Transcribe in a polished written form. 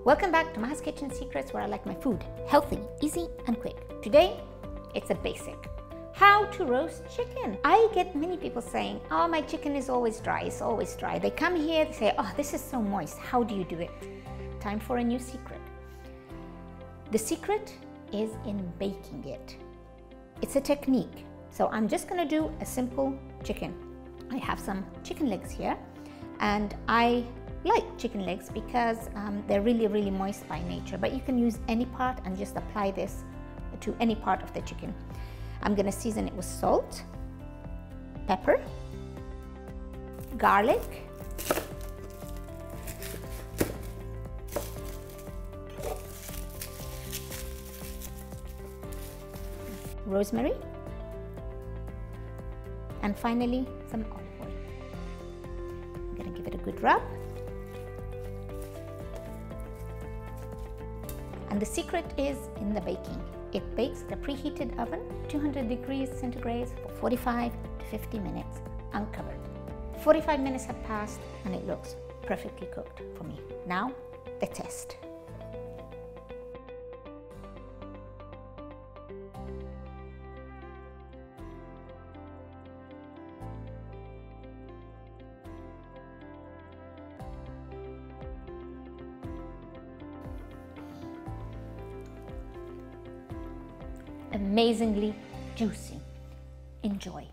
Welcome back to Maha's Kitchen Secrets, where I like my food healthy, easy and quick. Today, it's a basic. How to roast chicken. I get many people saying, oh, my chicken is always dry, it's always dry. They come here, they say, oh, this is so moist, how do you do it? Time for a new secret. The secret is in baking it. It's a technique. So I'm just gonna do a simple chicken. I have some chicken legs here, and I like chicken legs because they're really moist by nature, but you can use any part and just apply this to any part of the chicken. I'm gonna season it with salt, pepper, garlic, rosemary, and finally some olive oil. I'm gonna give it a good rub. And the secret is in the baking. It bakes at a preheated oven, 200 degrees centigrade for 45 to 50 minutes, uncovered. 45 minutes have passed and it looks perfectly cooked for me. Now, the test. Amazingly juicy. Enjoy.